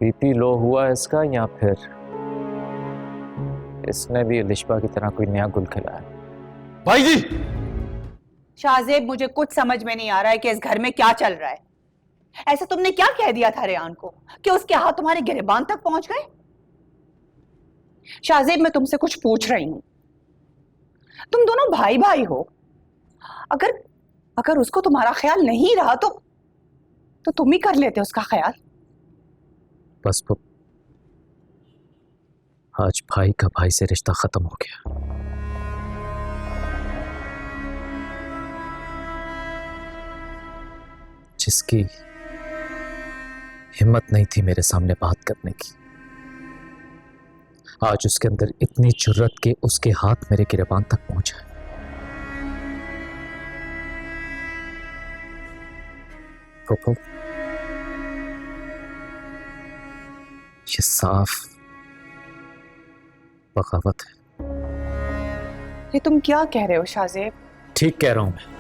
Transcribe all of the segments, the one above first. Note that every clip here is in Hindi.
बीपी लो हुआ है इसका, या फिर इसने भी लिशबा की तरह कोई नया गुल खिलाया? भाई जी! शाहजेब, मुझे कुछ समझ में नहीं आ रहा है कि इस घर में क्या चल रहा है। ऐसा तुमने क्या कह दिया था रेहान को कि उसके हाथ तुम्हारे गिरेबान तक पहुंच गए? शाहजेब, मैं तुमसे कुछ पूछ रही हूं। तुम दोनों भाई भाई हो। अगर अगर उसको तुम्हारा ख्याल नहीं रहा तो तुम ही कर लेते उसका ख्याल। बस वो आज भाई का भाई से रिश्ता खत्म हो गया। जिसकी हिम्मत नहीं थी मेरे सामने बात करने की, आज उसके अंदर इतनी जुर्रत के उसके हाथ मेरे गिरेबान तक पहुंचा है। फूफो, ये साफ बगावत है। ये तुम क्या कह रहे हो शाहजेब? ठीक कह रहा हूं मैं।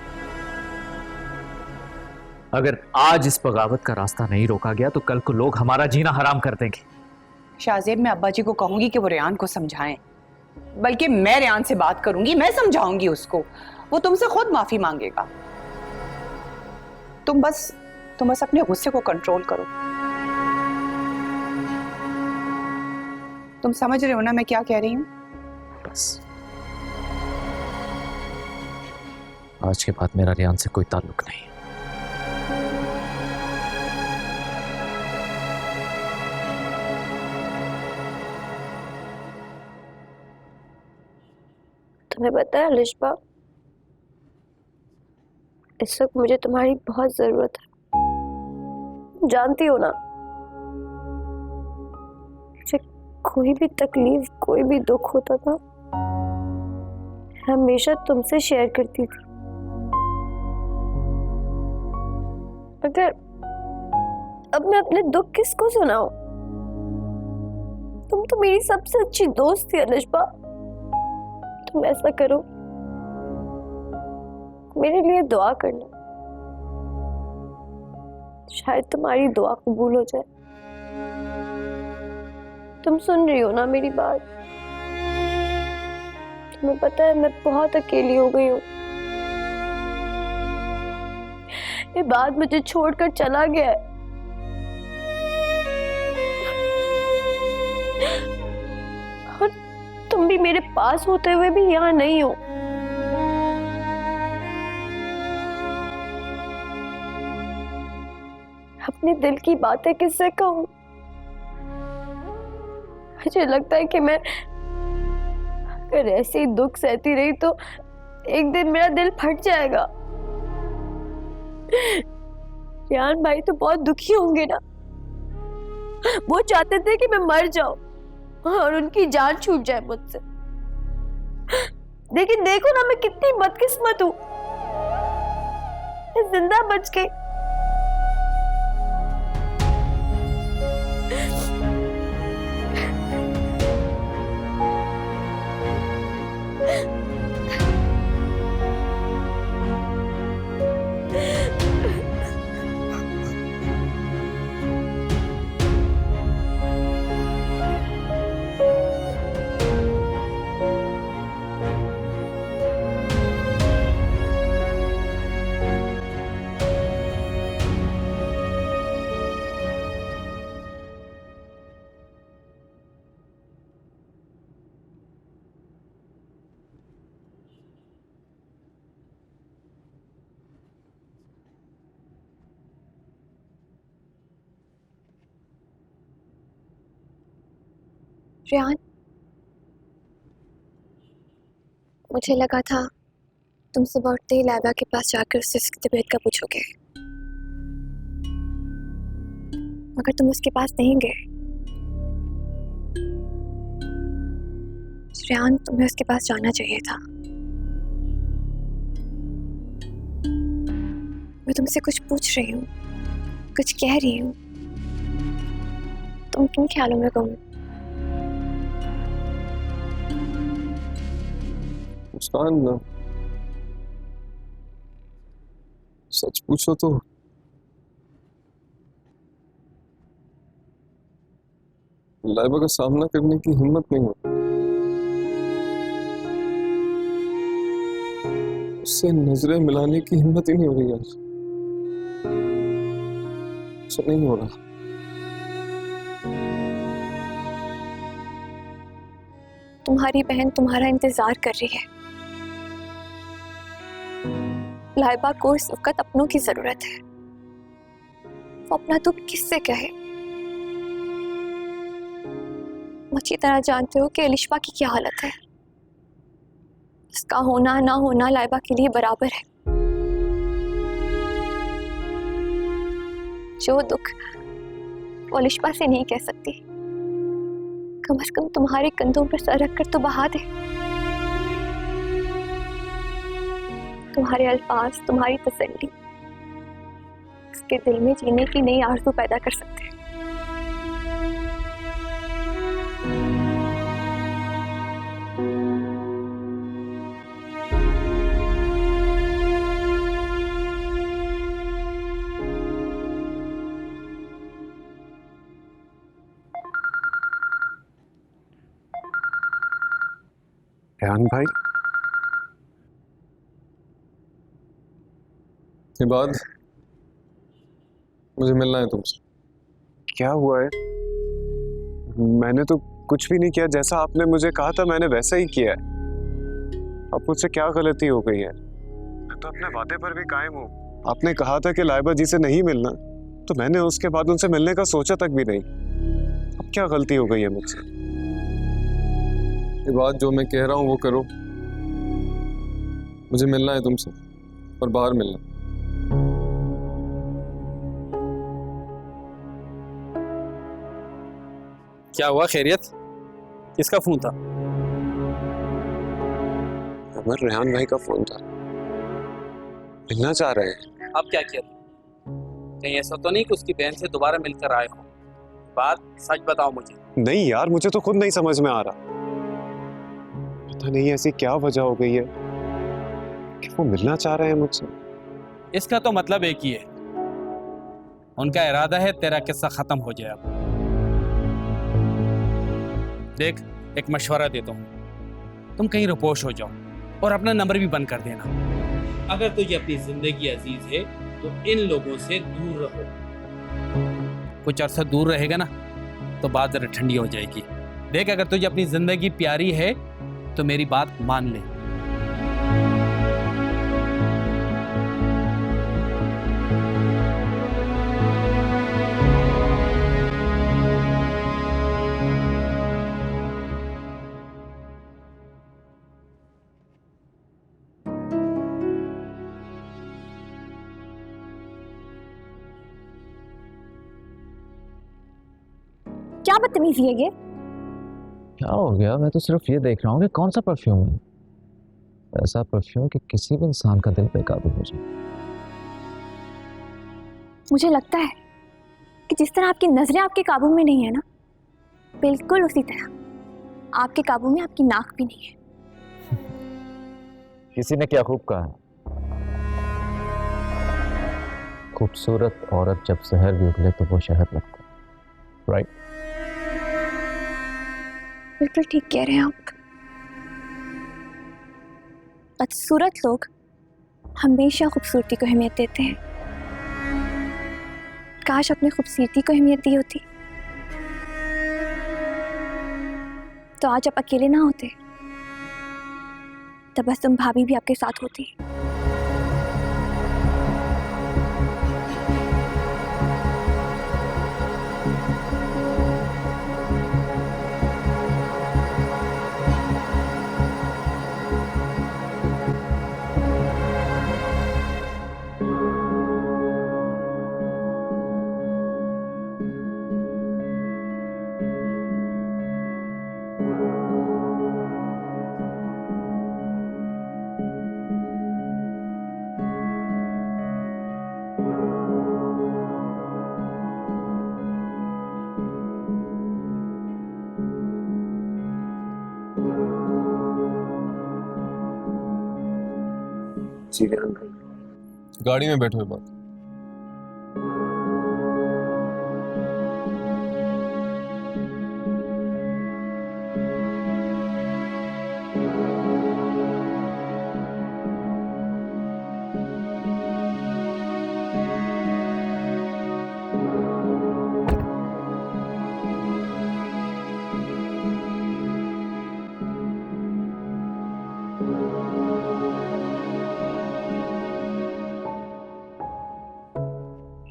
अगर आज इस बगावत का रास्ता नहीं रोका गया तो कल को लोग हमारा जीना हराम कर देंगे। शाहजेब, मैं अब्बा जी को कहूंगी कि वो रेहान को समझाएं। बल्कि मैं रेहान से बात करूंगी, मैं समझाऊंगी उसको। वो तुमसे खुद माफी मांगेगा। तुम बस अपने गुस्से को कंट्रोल करो। तुम समझ रहे हो ना मैं क्या कह रही हूं? बस आज के बाद मेरा रेहान से कोई ताल्लुक नहीं। तुम्हें पता है लिशबा, इस वक्त मुझे तुम्हारी बहुत जरूरत है। जानती हो ना, मुझे कोई भी तकलीफ, कोई भी दुख होता था, हमेशा तुमसे शेयर करती थी। अगर अब मैं अपने दुख किसको सुनाऊं? तुम तो मेरी सबसे अच्छी दोस्त थी लिशबा। तुम ऐसा करो, मेरे लिए दुआ करना, शायद तुम्हारी दुआ कबूल हो जाए। तुम सुन रही हो ना मेरी बात? तुम्हें पता है मैं बहुत अकेली हो गई हूँ। ये बात मुझे छोड़कर चला गया है। और तुम भी मेरे पास होते हुए भी यहाँ नहीं हो। अपने दिल की बातें किससे कहूं? मुझे लगता है कि मैं अगर ऐसे ही दुख सहती रही तो एक दिन मेरा दिल फट जाएगा। रेहान भाई तो बहुत दुखी होंगे ना। वो चाहते थे कि मैं मर जाऊं और उनकी जान छूट जाए मुझसे। लेकिन देखो ना मैं कितनी बदकिस्मत हूं, मैं जिंदा बच गई। रेहान, मुझे लगा था तुम सुबह उठते ही लाइबा के पास जाकर उससे उसकी तबीयत का पूछोगे, मगर तुम उसके पास नहीं गए। रेहान, तुम्हें उसके पास जाना चाहिए था। मैं तुमसे कुछ पूछ रही हूँ, कुछ कह रही हूँ, तुम किन ख्यालों में गुम? मुस्कान, सच पूछो तो लाइबा का सामना करने की हिम्मत नहीं होती, उससे नजरें मिलाने की हिम्मत ही नहीं हो रही यार। उससे नहीं हो रहा। तुम्हारी बहन तुम्हारा इंतजार कर रही है। लाइबा को इस वक्त अपनों की जरूरत है। वो अपना दुख किससे कहे? अच्छी तरह जानते हो कि एलिशबा की क्या हालत है। उसका होना ना होना लाइबा के लिए बराबर है। जो दुख वो एलिशबा से नहीं कह सकती, कम से कम तुम्हारे कंधों पर सर रखकर तो बहा दे। तुम्हारे अल्फाज, तुम्हारी तसल्ली उसके दिल में जीने की नई आरज़ू पैदा कर सकते हैं। रेहान भाई, के बाद मुझे मिलना है तुमसे। क्या हुआ है? मैंने तो कुछ भी नहीं किया। जैसा आपने मुझे कहा था मैंने वैसा ही किया है। अब मुझसे क्या गलती हो गई है? मैं तो अपने वादे पर भी कायम हूँ। आपने कहा था कि लाइबा जी से नहीं मिलना, तो मैंने उसके बाद उनसे मिलने का सोचा तक भी नहीं। अब क्या गलती हो गई है मुझसे? ये बात जो मैं कह रहा हूँ वो करो। मुझे मिलना है तुमसे और बाहर मिलना। क्या हुआ? खैरियत? किसका फोन था? अमर, रेहान भाई का फोन था। मिलना चाह रहे हैं। अब क्या किया? कहीं ऐसा तो नहीं कि उसकी बहन से दोबारा मिलकर आए हो? बात सच बताओ मुझे। नहीं यार, मुझे तो खुद नहीं समझ में आ रहा। पता नहीं ऐसी क्या वजह हो गई है कि वो मिलना चाह रहे हैं मुझसे। इसका तो मतलब एक ही है, उनका इरादा है तेरा किस्सा खत्म हो जाए। अब देख, एक मशवरा देता हूँ, तुम कहीं रुपोश हो जाओ और अपना नंबर भी बंद कर देना। अगर तुझे अपनी जिंदगी अजीज है तो इन लोगों से दूर रहो। कुछ अरसा दूर रहेगा ना तो बात जरा ठंडी हो जाएगी। देख, अगर तुझे अपनी जिंदगी प्यारी है तो मेरी बात मान ले। क्या बदतमीजी है ये? क्या हो गया? मैं तो सिर्फ ये देख रहा हूँ कि कौन सा परफ्यूम है। ऐसा परफ्यूम कि किसी भी इंसान का दिल बेकाबू हो जाए। मुझे लगता है कि जिस तरह आपकी नजरें आपके काबू में नहीं है ना, बिल्कुल उसी तरह आपके काबू में आपकी नाक भी नहीं है। किसी ने क्या खूब कहा है, खूबसूरत औरत जब शहर भी उगले तो वो शहर लगता है, राइट? बिल्कुल ठीक कह रहे हैं आप। बदसूरत लोग हमेशा खूबसूरती को अहमियत देते हैं। काश अपनी खूबसूरती को अहमियत दी होती तो आज आप अकेले ना होते, तबस्सुम भाभी भी आपके साथ होती। जी रेहान भाई। गाड़ी में बैठो बात।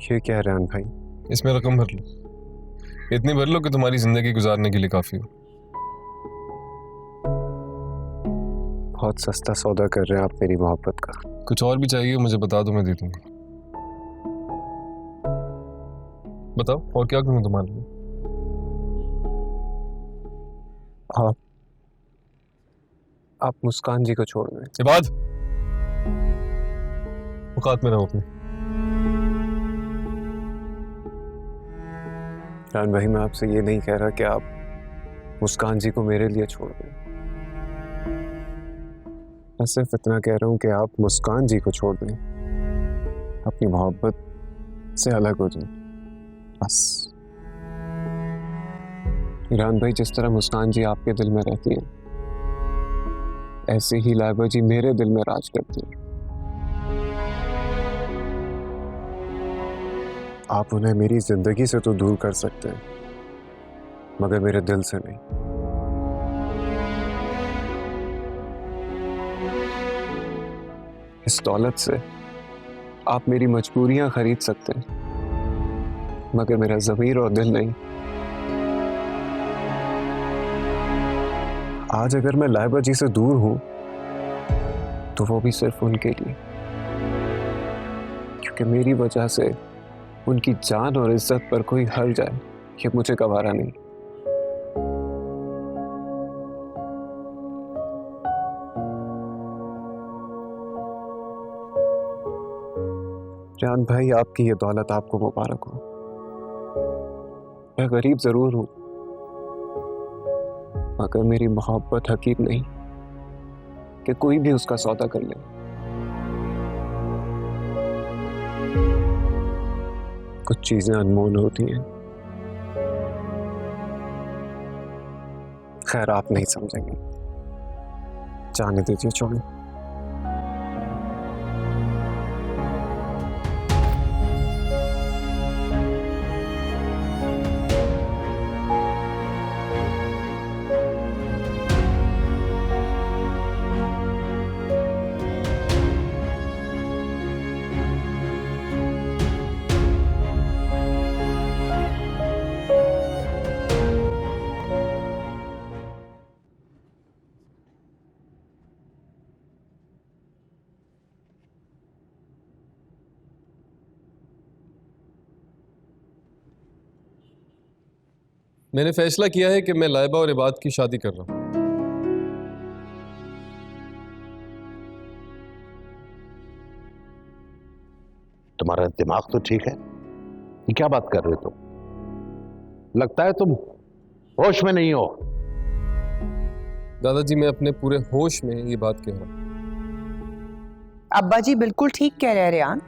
ये क्या है रेहान भाई? इसमें रकम भर लो, इतनी भर लो कि तुम्हारी जिंदगी गुजारने के लिए काफी हो। बहुत सस्ता सौदा कर रहे हैं आप मेरी मोहब्बत का। कुछ और भी चाहिए मुझे बता दो, मैं दे दूंगा। बताओ और क्या करूं तुम्हारे लिए? आप मुस्कान जी को छोड़ दें। इबाद, औकात में रहो अपने। रेहान भाई, मैं आपसे ये नहीं कह रहा कि आप मुस्कान जी को मेरे लिए छोड़ दें। मैं सिर्फ इतना कह रहा हूँ कि आप मुस्कान जी को छोड़ दें, अपनी मोहब्बत से अलग हो जाए, बस। रेहान भाई, जिस तरह मुस्कान जी आपके दिल में रहती है, ऐसे ही लाइबा जी मेरे दिल में राज करती है। आप उन्हें मेरी जिंदगी से तो दूर कर सकते हैं, मगर मेरे दिल से नहीं। इस दौलत से आप मेरी मजबूरियां खरीद सकते हैं, मगर मेरा ज़मीर और दिल नहीं। आज अगर मैं लाइबा जी से दूर हूं तो वो भी सिर्फ उनके लिए, क्योंकि मेरी वजह से उनकी जान और इज्जत पर कोई हर्ज जाए, ये मुझे गवारा नहीं। रेहान भाई, आपकी ये दौलत आपको मुबारक हो। मैं गरीब जरूर हूं, मगर मेरी मोहब्बत हकीर नहीं कि कोई भी उसका सौदा कर ले। कुछ चीजें अनमोल होती हैं। खैर, आप नहीं समझेंगे, जाने दीजिए, छोड़ो। मैंने फैसला किया है कि मैं लाइबा और इबाद की शादी कर रहा हूं। तुम्हारा दिमाग तो ठीक है, ये क्या बात कर रहे हो तुम? लगता है तुम होश में नहीं हो। दादाजी, मैं अपने पूरे होश में ये बात कह रहा हूं। अब्बा जी बिल्कुल ठीक कह रहे हैं रेहान,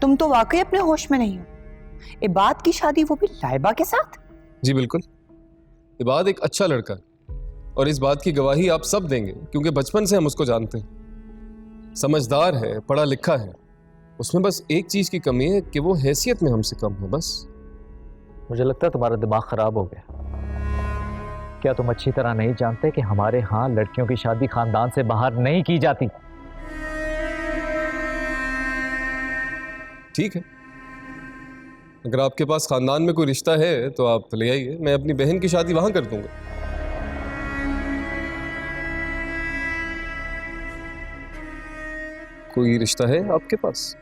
तुम तो वाकई अपने होश में नहीं हो। इबाद की शादी, वो भी लाइबा के साथ? जी बिल्कुल। इबाद एक अच्छा लड़का है और इस बात की गवाही आप सब देंगे, क्योंकि बचपन से हम उसको जानते हैं। समझदार है, पढ़ा लिखा है, उसमें बस एक चीज की कमी है कि वो हैसियत में हमसे कम है, बस। मुझे लगता है तुम्हारा दिमाग खराब हो गया। क्या तुम अच्छी तरह नहीं जानते कि हमारे यहाँ लड़कियों की शादी खानदान से बाहर नहीं की जाती? ठीक है, अगर आपके पास खानदान में कोई रिश्ता है तो आप ले आइए, मैं अपनी बहन की शादी वहां कर दूंगा। कोई रिश्ता है आपके पास?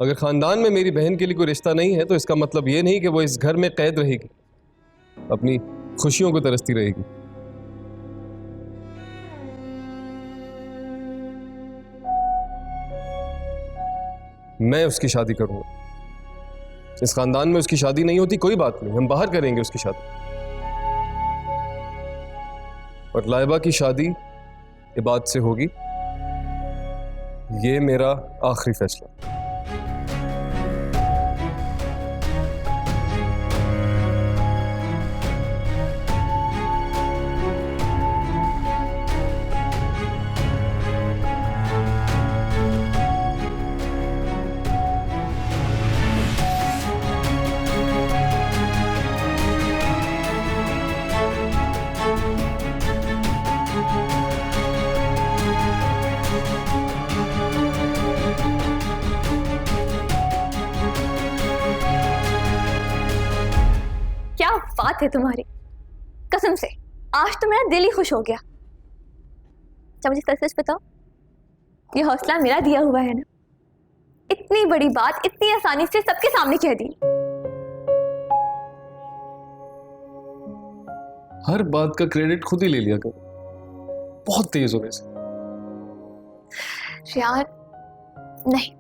अगर खानदान में मेरी बहन के लिए कोई रिश्ता नहीं है तो इसका मतलब ये नहीं कि वो इस घर में कैद रहेगी, अपनी खुशियों को तरसती रहेगी। मैं उसकी शादी करूंगा। इस खानदान में उसकी शादी नहीं होती, कोई बात नहीं, हम बाहर करेंगे उसकी शादी। और लाइबा की शादी इबाद से होगी, ये मेरा आखिरी फैसला। बात है तुम्हारी, कसम से आज तो मेरा दिल ही खुश हो गया। जब मुझे सच सच बताओ, ये हौसला मेरा दिया हुआ है ना, इतनी बड़ी बात इतनी आसानी से सबके सामने कह दी। हर बात का क्रेडिट खुद ही ले लिया कर, बहुत तेज होने से। रेहान नहीं,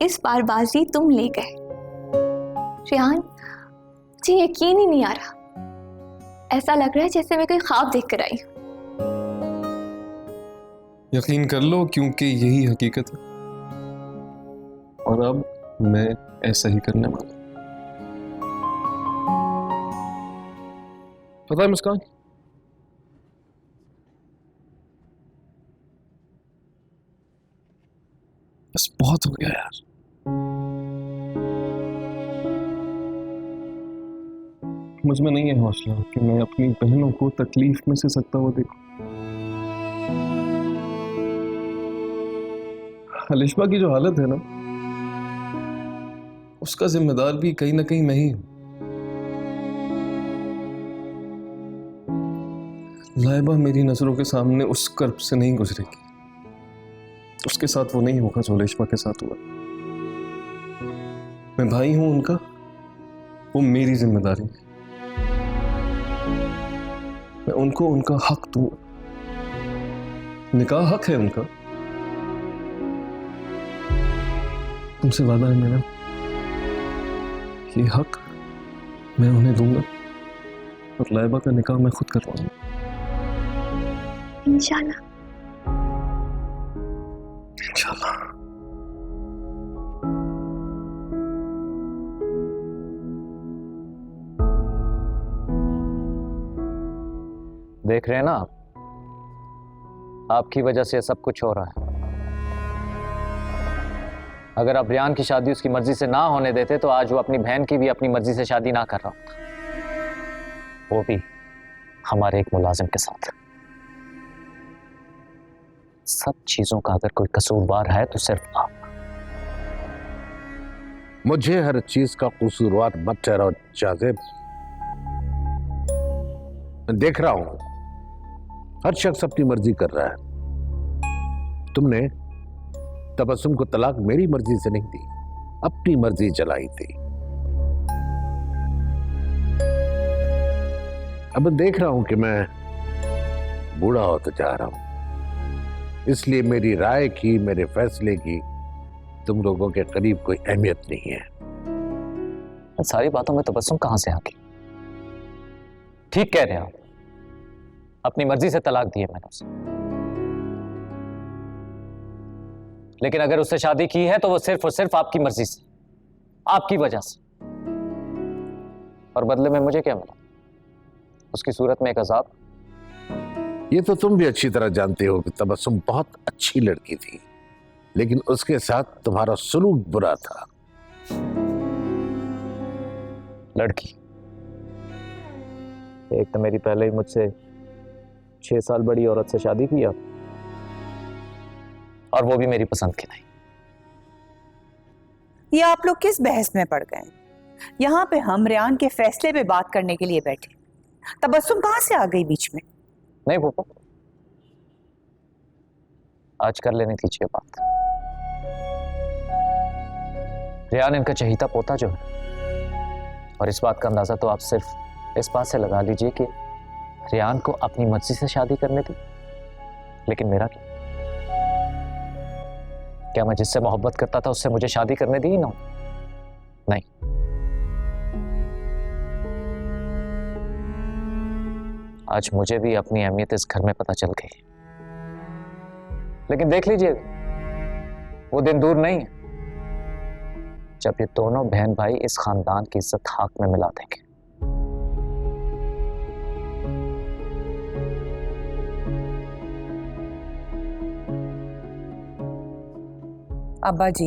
इस बार बाजी तुम ले गए। रेहान मुझे यकीन ही नहीं आ रहा, ऐसा लग रहा है जैसे मैं कोई ख्वाब देख कर आई हूं। यकीन कर लो, क्योंकि यही हकीकत है और अब मैं ऐसा ही करने वाला हूं। पता है मुस्कान, बस बहुत हो गया यार। मुझ में नहीं है हौसला कि मैं अपनी बहनों को तकलीफ में से सकता हुआ देखूं। अलिशबा की जो हालत है ना, उसका जिम्मेदार भी कहीं ना कहीं मैं ही हूं। लाइबा मेरी नजरों के सामने उस कर्ब से नहीं गुजरेगी, उसके साथ वो नहीं होगा जो अलिशबा के साथ हुआ। मैं भाई हूं उनका, वो मेरी जिम्मेदारी है। मैं उनको उनका हक दूंगा, निकाह हक है उनका। तुमसे वादा है मेरा, ये हक मैं उन्हें दूंगा और लाइबा का निकाह मैं खुद करवाऊंगा इंशाल्लाह। इंशाल्लाह। देख रहे हैं ना आप, आपकी वजह से सब कुछ हो रहा है। अगर आप रियान की शादी उसकी मर्जी से ना होने देते तो आज वो अपनी बहन की भी अपनी मर्जी से शादी ना कर रहा होता, वो भी हमारे एक मुलाजिम के साथ। सब चीजों का अगर कोई कसूरवार है तो सिर्फ आप। मुझे हर चीज का कसूरवार मत ठहराओ जाज़िब। मैं देख रहा हूं हर शख्स अपनी मर्जी कर रहा है। तुमने तबस्सुम को तलाक मेरी मर्जी से नहीं दी, अपनी मर्जी चलाई थी। अब देख रहा हूं कि मैं बूढ़ा होता जा रहा हूं, इसलिए मेरी राय की, मेरे फैसले की तुम लोगों के करीब कोई अहमियत नहीं है। इन सारी बातों में तबस्सुम कहां से आ गई? ठीक कह रहे हैं आप, अपनी मर्जी से तलाक दी है मैंने उसे, लेकिन अगर उससे शादी की है तो वो सिर्फ और सिर्फ आपकी मर्जी से, आपकी वजह से। और बदले में मुझे क्या मिला? उसकी सूरत में एक अजाब। ये तो तुम भी अच्छी तरह जानते हो कि तबस्सुम बहुत अच्छी लड़की थी, लेकिन उसके साथ तुम्हारा सलूक बुरा था। लड़की? एक तो मेरी पहले ही मुझसे 6 साल बड़ी औरत से शादी की आप, और वो भी मेरी पसंद की नहीं। ये आप लोग किस बहस में पड़ गए? यहाँ पे हम रियान के फैसले पे बात करने के लिए बैठे, तबस्सुम कहाँ से आ गई बीच में? नहीं फूफा, आज कर लेनी थी ये बात। रियान इनका चहीता पोता जो है, और इस बात का अंदाजा तो आप सिर्फ इस बात से लगा लीजिए कि रियान को अपनी मर्जी से शादी करने दी, लेकिन मेरा क्या मैं जिससे मोहब्बत करता था उससे मुझे शादी करने दी ही ना? नहीं। आज मुझे भी अपनी अहमियत इस घर में पता चल गई, लेकिन देख लीजिए वो दिन दूर नहीं है जब ये दोनों बहन भाई इस खानदान की इज्जत हाथ में मिला देंगे। अब्बा जी,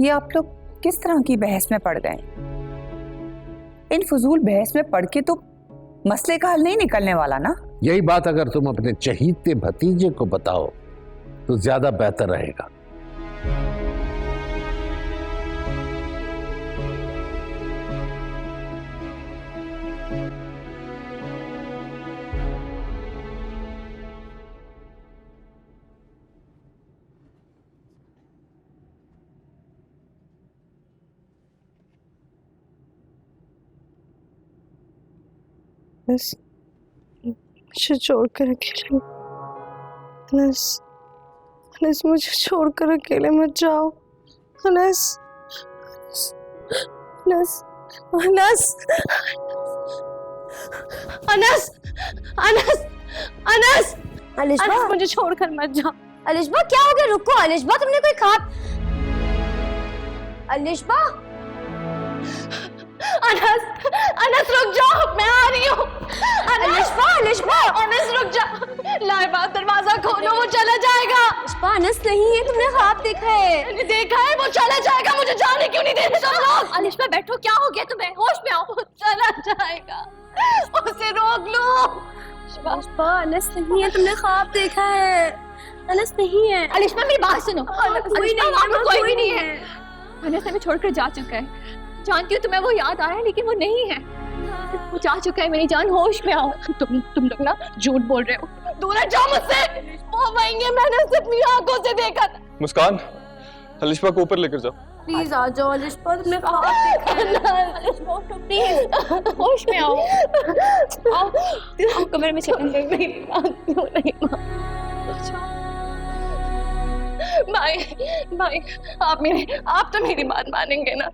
ये आप लोग किस तरह की बहस में पड़ गए? इन फजूल बहस में पड़ के तो मसले का हल नहीं निकलने वाला ना। यही बात अगर तुम अपने चहीते भतीजे को बताओ तो ज्यादा बेहतर रहेगा। अनस, मुझे छोड़कर अकेले, अनस, अनस मुझे छोड़कर अकेले मत जाओ, अनस, अनस, अनस, अनस, अनस, अनस, अलिशबा अनस मुझे छोड़कर मत जाओ। अलिशबा क्या हो गया? रुको अलिशबा, तुमने कोई खा? अलिशबा अनस, अनस रुक जाओ, मैं आ रही हूँ। अलिशबा अलिशबा अनस रुक जा, लाइबा दरवाजा खोलो, वो चला जाएगा। अलिशबा अनस नहीं है, तुमने ख्वाब देखा है। मैंने देखा है, वो चला जाएगा, मुझे जाने क्यों नहीं दे रहे तुम लोग? अलिशबा बैठो, क्या हो गया तुम्हें? होश में आओ। वो चला जाएगा, उसे रोक लो। अलिशबा अनस नहीं है, तुमने ख्वाब देखा है। अनस नहीं है। अलिशबा मेरी बात सुनो, कोई नहीं, वहाँ पर कोई नहीं है। अनस हमें छोड़कर जा चुका है। जानती हूँ तुम्हें वो याद आ रहा है, लेकिन वो नहीं है, वो जा चुका है। मेरी जान, होश में आओ। तुम लोग ना झूठ बोल रहे हो। दूर हट जाओ मुझसे, वो वही है, मैंने उसे अपनी आंखों से देखा था। मुस्कान, अलिशबा को ऊपर लेकर जाओ। प्लीज आ जाओ अलिशबा, तुमने ख्वाब देखा है। अलिशबा उठो प्लीज, होश में आओ। आओ कमरे में चलेंगे। नहीं भाई, भाई आप तो मेरी बात मानेंगे ना?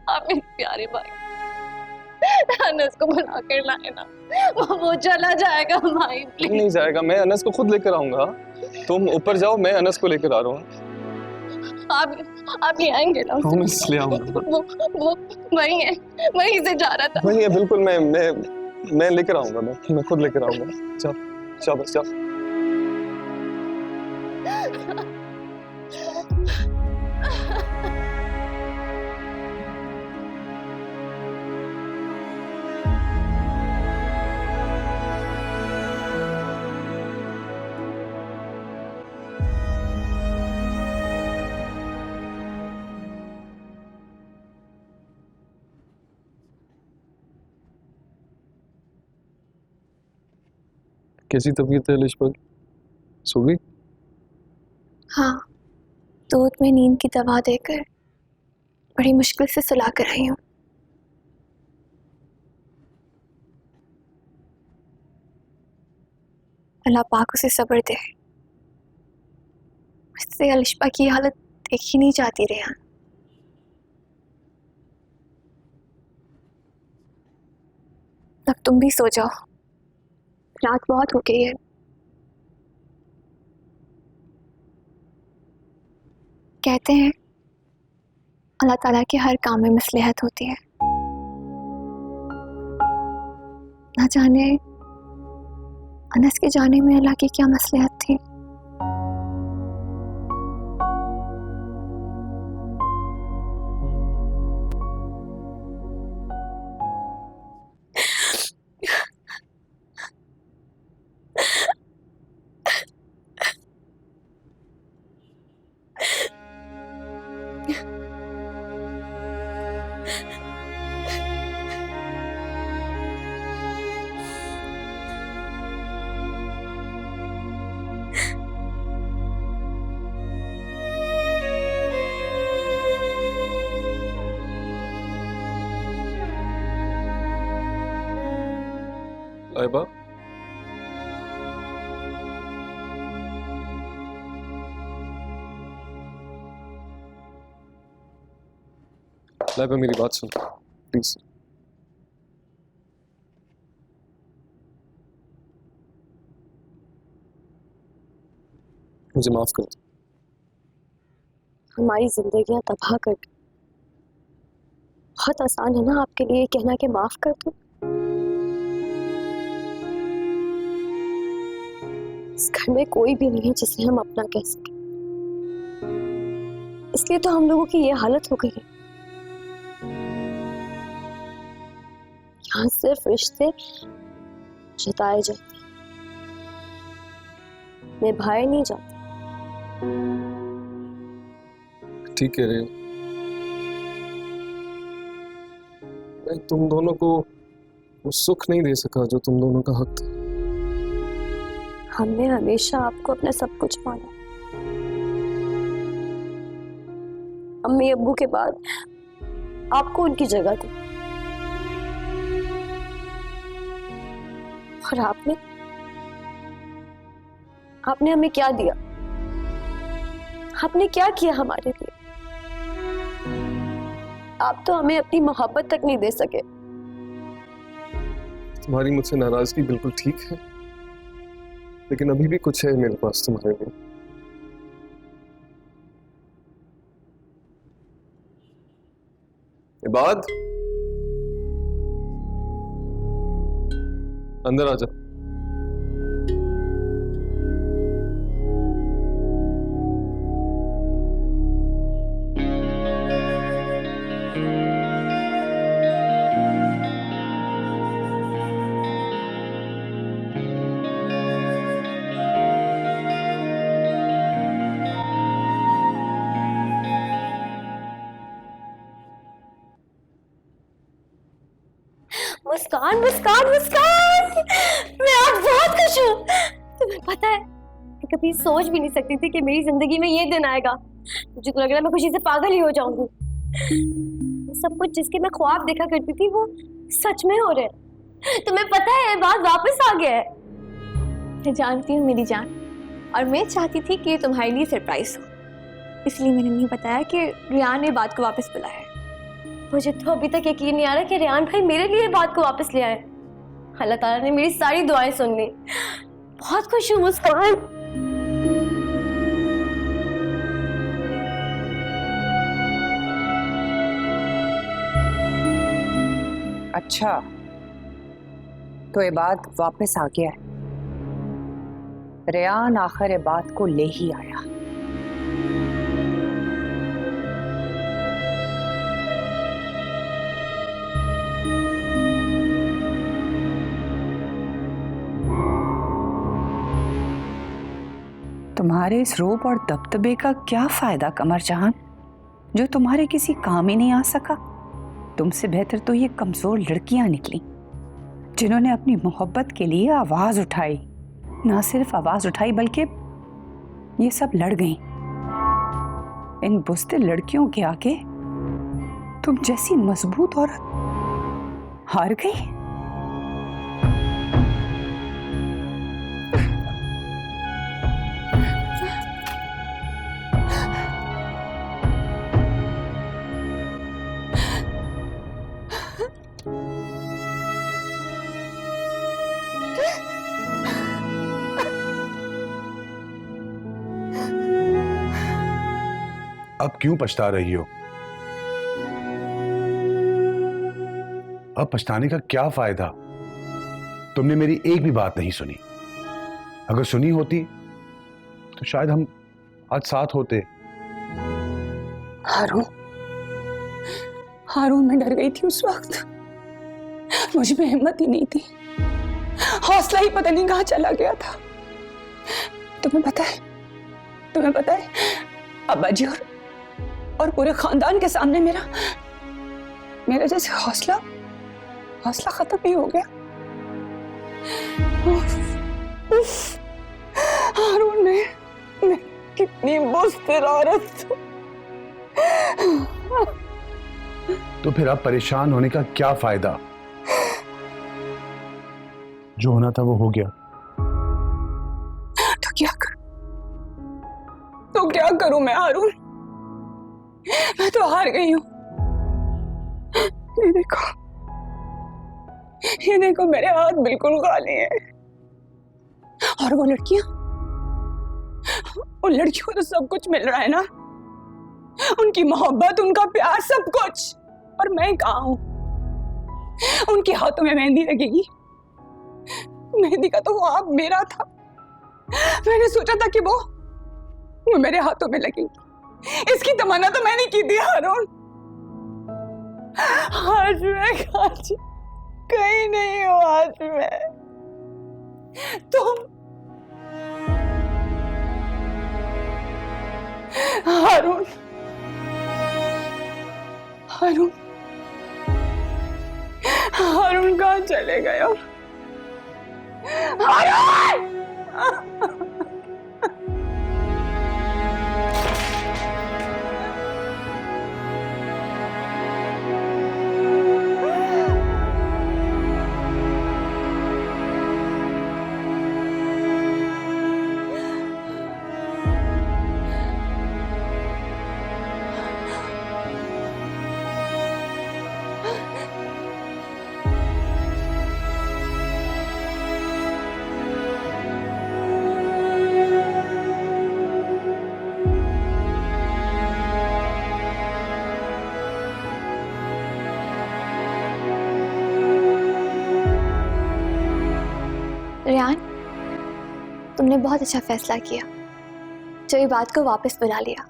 आप मेरे प्यारे भाई, अनस को बुला कर लाए ना, वो चला जाएगा भाई, प्लीज। नहीं जाएगा, मैं अनस को खुद लेकर आऊंगा। तुम ऊपर जाओ, मैं अनस को लेकर आ रहा हूँ। आप ले आएंगे ना? मैं इसलिए आऊंगा। वो वही है, वहीं से जा रहा था। वही है, बिल्कुल। मैं लेकर आऊंगा, मैं खुद लेकर आऊंगा। जाओ जाओ, बस जाओ। कैसी तबीयत है अलिशबा की? सो गई? हाँ, दूध में नींद की दवा देकर बड़ी मुश्किल से सुला कर आई हूँ। अल्लाह पाक उसे सब्र दे। मुझसे अलिशबा की हालत देखी नहीं जाती रेहान। अब तुम भी सो जाओ, रात बहुत हो गई है। कहते हैं अल्लाह ताला के हर काम में मसलहत होती है। ना जाने अनस के जाने में अल्लाह की क्या मसलहत थी। लाइबा, लाइबा मेरी बात सुन प्लीज। मुझे माफ कर दो। हमारी जिंदगियां तबाह कर दी। बहुत आसान है ना आपके लिए कहना कि माफ कर दो। इस घर में कोई भी नहीं है जिसे हम अपना कह सके, इसलिए तो हम लोगों की ये हालत हो गई है। यहाँ सिर्फ रिश्ते जताए जाते, निभाए नहीं जाते। ठीक कह रहे हो। मैं तुम दोनों को वो सुख नहीं दे सका जो तुम दोनों का हक था। हमने हमेशा आपको अपना सब कुछ माना। अम्मी अब्बू के बाद आपको उनकी जगह दी। और आपने हमें क्या दिया? आपने क्या किया हमारे लिए? आप तो हमें अपनी मोहब्बत तक नहीं दे सके। तुम्हारी मुझसे नाराजगी बिल्कुल ठीक है, लेकिन अभी भी कुछ है मेरे पास तुम्हारे लिए। इबाद, अंदर आ जा। मुस्कान मुस्कान मुस्कान, मैं आज बहुत खुश हूँ। तुम्हें पता है, मैं कभी सोच भी नहीं सकती थी कि मेरी जिंदगी में ये दिन आएगा। मुझे तो लग रहा है मैं खुशी से पागल ही हो जाऊंगी। सब कुछ जिसके मैं ख्वाब देखा करती थी वो सच में हो रहे हैं। तुम्हें पता है, ये बात वापस आ गया है। मैं जानती हूँ मेरी जान, और मैं चाहती थी कि ये तुम्हारे लिए सरप्राइज हो, इसलिए मैंने नहीं बताया कि रियान ने बात को वापस बुलाया है। मुझे तो अभी तक यकीन नहीं आ रहा कि रियान भाई मेरे लिए बात को वापस ले आए। अल्लाह ताला ने मेरी सारी दुआएं सुन ली। बहुत खुश हूँ मुस्कान। अच्छा, तो इबाद वापस आ गया है। रेयान आखिर इबाद को ले ही आया। तुम्हारे इस रूप और दबदबे का क्या फायदा कमर जहान, जो तुम्हारे किसी काम ही नहीं आ सका। तुमसे बेहतर तो ये कमजोर लड़कियां निकली जिन्होंने अपनी मोहब्बत के लिए आवाज उठाई। ना सिर्फ आवाज उठाई बल्कि ये सब लड़ गईं। इन बुज़दिल लड़कियों के आगे तुम जैसी मजबूत औरत हार गई। अब क्यों पछता रही हो? अब पछताने का क्या फायदा? तुमने मेरी एक भी बात नहीं सुनी। अगर सुनी होती तो शायद हम आज साथ होते। हारून, हारून मैं डर गई थी उस वक्त। मुझ में हिम्मत ही नहीं थी, हौसला ही पता नहीं कहाँ चला गया था। तुम्हें पता है अब्बा जी और पूरे खानदान के सामने मेरा जैसे हौसला खत्म ही हो गया। हारून, मैं कितनी बुज़दिल औरत हूँ। तो फिर अब परेशान होने का क्या फायदा? जो होना था वो हो गया। तो क्या करूं मैं हारून? मैं तो हार गई हूं। ये देखो मेरे हाथ बिल्कुल खाली हैं। और वो लड़कियां, उन लड़कियों को तो सब कुछ मिल रहा है ना, उनकी मोहब्बत, उनका प्यार, सब कुछ। और मैं कहाँ हूं? उनके हाथों में मेहंदी लगेगी। मेहंदी का तो ख्वाब मेरा था। मैंने सोचा था कि वो मेरे हाथों में लगेगी। इसकी तमन्ना तो मैंने की थी हारून। आज मैं कहीं नहीं हूँ। आज मैं तुम हारून कहाँ चले गए हो? हारून! तुमने बहुत अच्छा फैसला किया जो इबाद को वापस बुला लिया।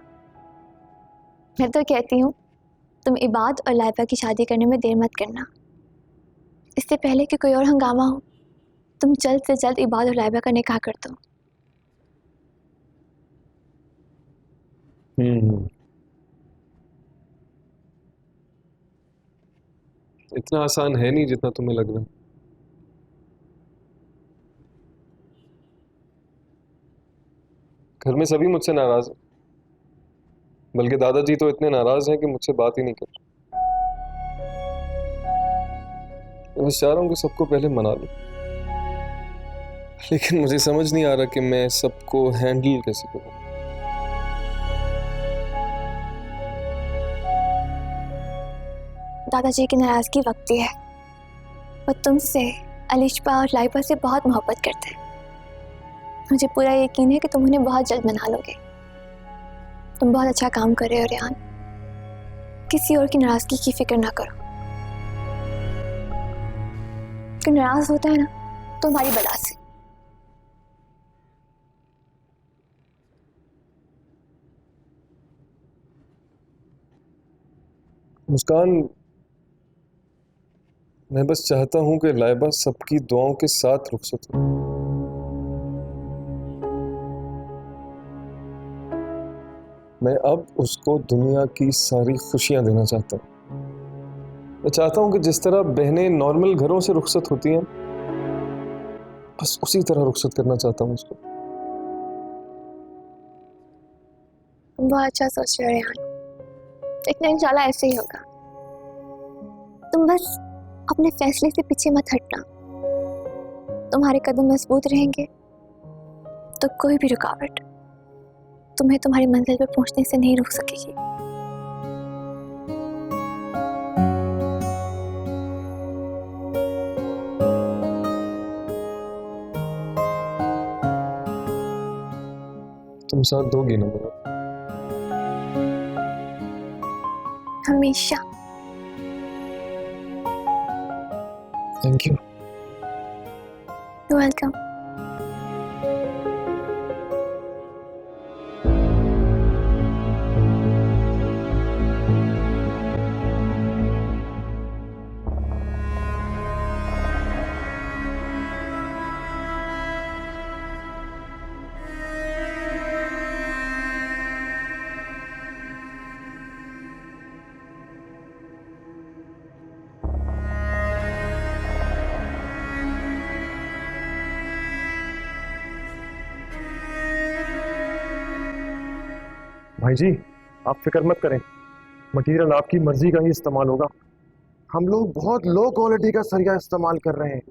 मैं तो कहती हूँ तुम इबाद और लाइबा की शादी करने में देर मत करना। इससे पहले कि कोई और हंगामा हो, तुम जल्द से जल्द इबाद और लाइबा का निकाह कर दो। इतना आसान है नहीं जितना तुम्हें लग रहा है। घर में सभी मुझसे नाराज हैं, बल्कि दादाजी तो इतने नाराज हैं कि मुझसे बात ही नहीं कर रहे। मैं बस चाह रहा हूँ कि सबको पहले मना लूं, लेकिन मुझे समझ नहीं आ रहा कि मैं सबको हैंडल कैसे करूं। दादाजी की नाराजगी वक्ती है। वो तुमसे, अलिशबा और लाइबा से बहुत मोहब्बत करते हैं। मुझे पूरा यकीन है कि तुम उन्हें बहुत जल्द मना लोगे। तुम बहुत अच्छा काम कर रहे हो रेहान। किसी और की नाराजगी की फिक्र ना करो। कि नाराज होता है ना तो हमारी बला से। मुस्कान, मैं बस चाहता हूं कि लाइबा सबकी दुआओं के साथ रुखसत हो। मैं अब उसको दुनिया की सारी खुशियां देना चाहता हूं। मैं चाहता हूं कि जिस तरह बहनें नॉर्मल घरों से रुखसत होती हैं, बस उसी तरह रुखसत करना चाहता हूं उसको। बहुत अच्छा सोच रहे हो रेहान, लेकिन इंशाल्लाह ऐसे ही होगा। तुम बस अपने फैसले से पीछे मत हटना। तुम्हारे कदम मजबूत रहेंगे तो कोई भी रुकावट तुम्हें तुम्हारी मंजिल पर पहुंचने से नहीं रोक सकेगी। तुम साथ दोगी ना मेरा? हमेशा। Thank you. You're welcome. भाई जी, आप फिक्र मत करें, मटेरियल आपकी मर्जी का ही इस्तेमाल होगा। हम लोग बहुत लो क्वालिटी का सरिया इस्तेमाल कर रहे हैं,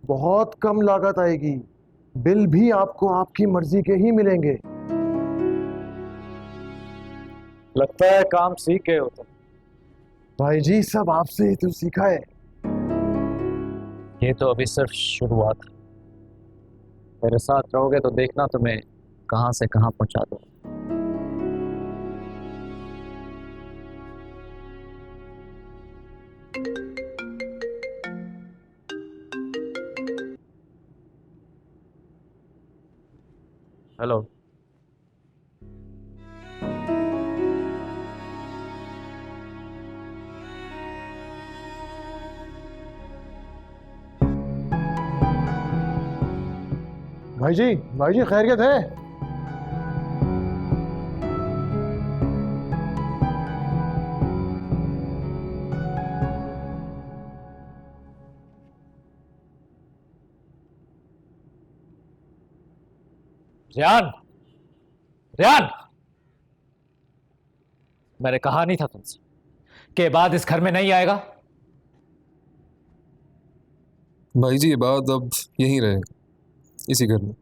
बहुत कम लागत आएगी, बिल भी आपको आपकी मर्जी के ही मिलेंगे। लगता है काम सीख गए हो तुम। भाई जी, सब आपसे ही तो सीखा है। ये तो अभी सिर्फ शुरुआत है। मेरे साथ रहोगे तो देखना तुम्हें कहां से कहां पहुंचा दो। हेलो, भाई जी खैरियत है? रियान, रियान, मैंने कहा नहीं था तुमसे कि बाद इस घर में नहीं आएगा? भाई जी, ये बात अब यहीं रहेगा, इसी घर में।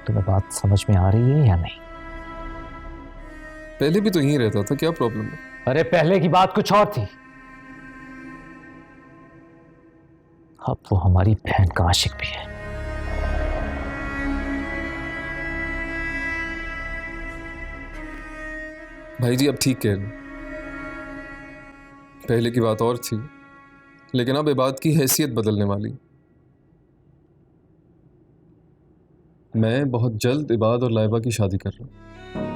तुम्हें बात समझ में आ रही है या नहीं? पहले भी तो यहीं रहता था, क्या प्रॉब्लम है? अरे पहले की बात कुछ और थी, अब वो हमारी बहन का आशिक भी है। भाई जी, अब ठीक कह रहे हैं। पहले की बात और थी, लेकिन अब इबाद की हैसियत बदलने वाली। मैं बहुत जल्द इबाद और लाइबा की शादी कर रहा हूँ।